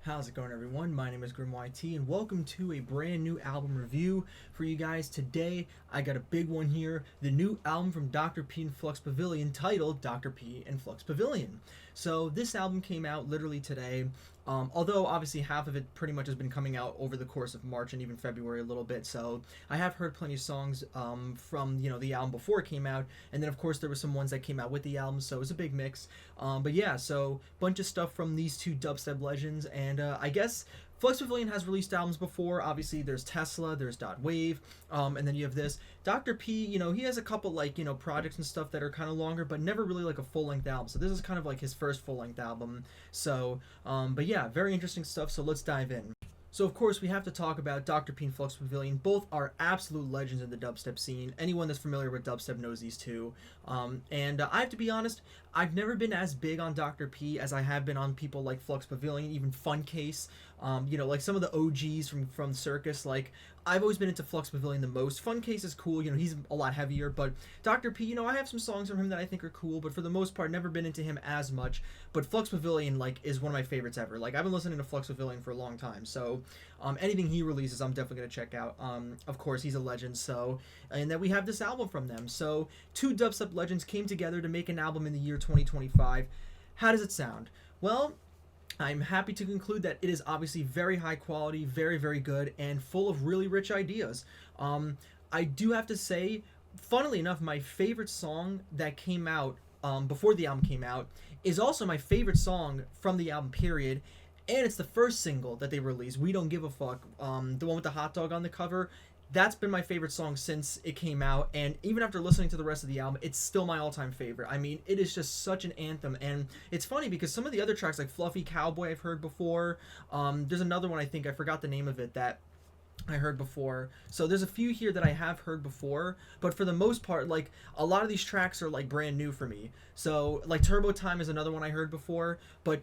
How's it going, everyone? My name is GriimYT, and welcome to a brand new album review for you guys. Today, I got a big one here, the new album from Dr. P and Flux Pavilion, titled Dr. P and Flux Pavilion. So this album came out literally today, although obviously half of it pretty much has been coming out over the course of March and even February a little bit. So I have heard plenty of songs from the album before it came out, and then of course there were some ones that came out with the album, so it was a big mix. But yeah, so bunch of stuff from these two dubstep legends, and I guess Flux Pavilion has released albums before. Obviously, there's Tesla, there's Dot Wave, and then you have this. Dr. P, he has a couple projects and stuff that are kind of longer, but never really like a full length album. So this is kind of like his first full length album. So, but yeah, very interesting stuff. So let's dive in. So of course we have to talk about Dr. P and Flux Pavilion. Both are absolute legends in the dubstep scene. Anyone that's familiar with dubstep knows these two. And I have to be honest, I've never been as big on Dr. P as I have been on people like Flux Pavilion, even Funcase. Like some of the OGs from Circus. Like I've always been into Flux Pavilion the most. Funcase is cool. He's a lot heavier. But Dr. P, I have some songs from him that I think are cool. But for the most part, never been into him as much. But Flux Pavilion is one of my favorites ever. Like I've been listening to Flux Pavilion for a long time. So anything he releases, I'm definitely gonna check out. Of course, he's a legend. So and then we have this album from them. So two dubstep legends came together to make an album in the year 2025. How does it sound? Well, I'm happy to conclude that it is obviously very high quality, very, very good, and full of really rich ideas. I do have to say, funnily enough, my favorite song that came out before the album came out is also my favorite song from the album, period. And it's the first single that they released, We Don't Give a Fuck, the one with the hot dog on the cover. That's been my favorite song since it came out, and even after listening to the rest of the album, it's still my all-time favorite. I mean, it is just such an anthem, and it's funny because some of the other tracks, like Fluffy Cowboy, I've heard before. There's another one, I think, I forgot the name of it, that I heard before. So there's a few here that I have heard before, but for the most part, like, a lot of these tracks are, like, brand new for me. So, like, Turbo Time is another one I heard before, but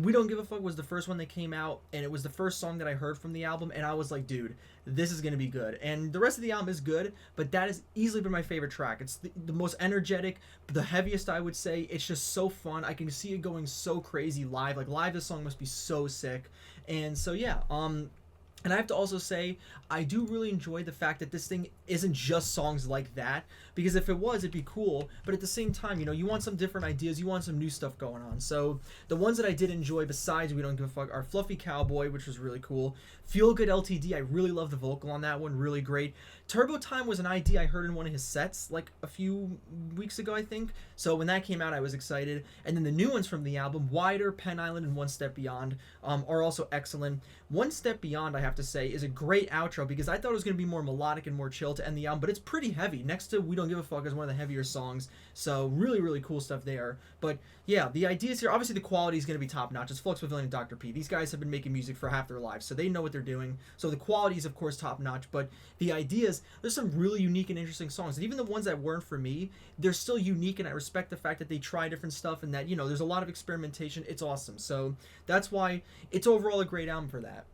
We Don't Give a Fuck was the first one that came out, and it was the first song that I heard from the album, and I was like, dude, this is gonna be good. And the rest of the album is good, but that has easily been my favorite track. It's the most energetic, the heaviest, I would say. It's just so fun. I can see it going so crazy live. Like live, this song must be so sick. And so yeah, and I have to also say, I do really enjoy the fact that this thing isn't just songs like that, because if it was, it'd be cool, but at the same time, you want some different ideas, you want some new stuff going on. So the ones that I did enjoy besides We Don't Give a Fuck are Fluffy Cowboy, which was really cool. Feel Good LTD, I really love the vocal on that one, really great. Turbo Time was an idea I heard in one of his sets like a few weeks ago, I think. So when that came out, I was excited. And then the new ones from the album, Wider, Pen Island, and One Step Beyond, are also excellent. One Step Beyond, I have to say, is a great outro because I thought it was going to be more melodic and more chill to end the album, but it's pretty heavy. Next to We Don't Give a Fuck is one of the heavier songs, so really, really cool stuff there. But yeah, the ideas here, obviously the quality is going to be top notch. It's Flux Pavilion and Dr. P. These guys have been making music for half their lives, so they know what they're doing. So the quality is, of course, top notch, but the ideas, there's some really unique and interesting songs. And even the ones that weren't for me, they're still unique, and I respect the fact that they try different stuff and that, there's a lot of experimentation. It's awesome. So that's why it's overall a great album for that.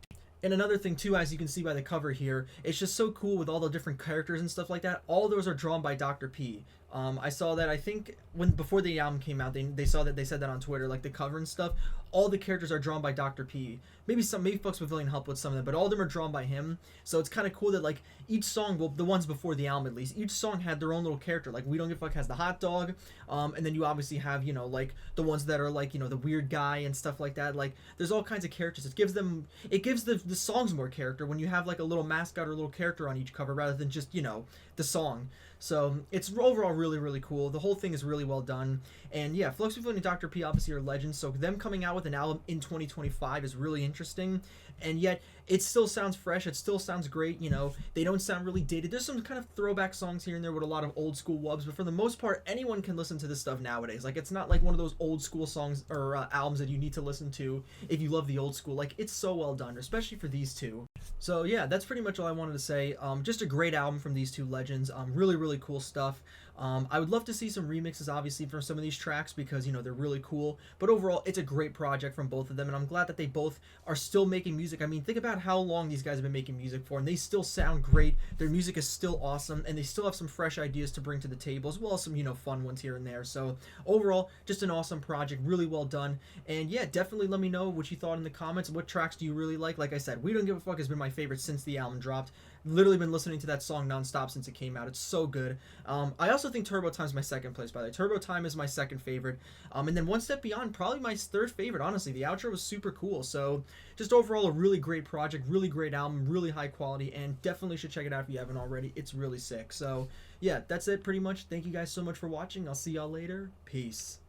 And another thing too, as you can see by the cover here, it's just so cool with all the different characters and stuff like that. All of those are drawn by Dr. P. I saw that, I think before the album came out, they said that on Twitter, like the cover and stuff. All the characters are drawn by Dr. P. Maybe Flux Pavilion helped with some of them, but all of them are drawn by him. So it's kind of cool that like each song, well, the ones before the album at least, each song had their own little character. Like We Don't Give a Fuck has the hot dog, and then you obviously have like the ones that are like the weird guy and stuff like that. Like there's all kinds of characters. It gives the songs more character when you have like a little mascot or a little character on each cover rather than just the song. So it's overall really, really cool. The whole thing is really well done. And yeah, Flux Pavilion and Dr. P obviously are legends, so them coming out with an album in 2025 is really interesting. And yet it still sounds fresh, it still sounds great. They don't sound really dated. There's some kind of throwback songs here and there with a lot of old school wubs, but for the most part, anyone can listen to this stuff nowadays. Like it's not like one of those old school songs or albums that you need to listen to if you love the old school. Like it's so well done, especially for these two. So yeah, that's pretty much all I wanted to say. Just a great album from these two legends. Really, really cool stuff. I would love to see some remixes, obviously, for some of these tracks because, you know, they're really cool. But overall, it's a great project from both of them, and I'm glad that they both are still making music. I mean, think about how long these guys have been making music for, and they still sound great. Their music is still awesome, and they still have some fresh ideas to bring to the table, as well as some, you know, fun ones here and there. So overall, just an awesome project, really well done. And yeah, definitely let me know what you thought in the comments. What tracks do you really like? Like I said, We Don't Give a Fuck has been my favorite since the album dropped. Literally been listening to that song nonstop since it came out. It's so good. I also think Turbo Time is my second place, by the way. Turbo Time is my second favorite. And then One Step Beyond, probably my third favorite, honestly. The outro was super cool. So just overall, a really great project, really great album, really high quality, and definitely should check it out if you haven't already. It's really sick. So yeah, that's it pretty much. Thank you guys so much for watching. I'll see y'all later. Peace.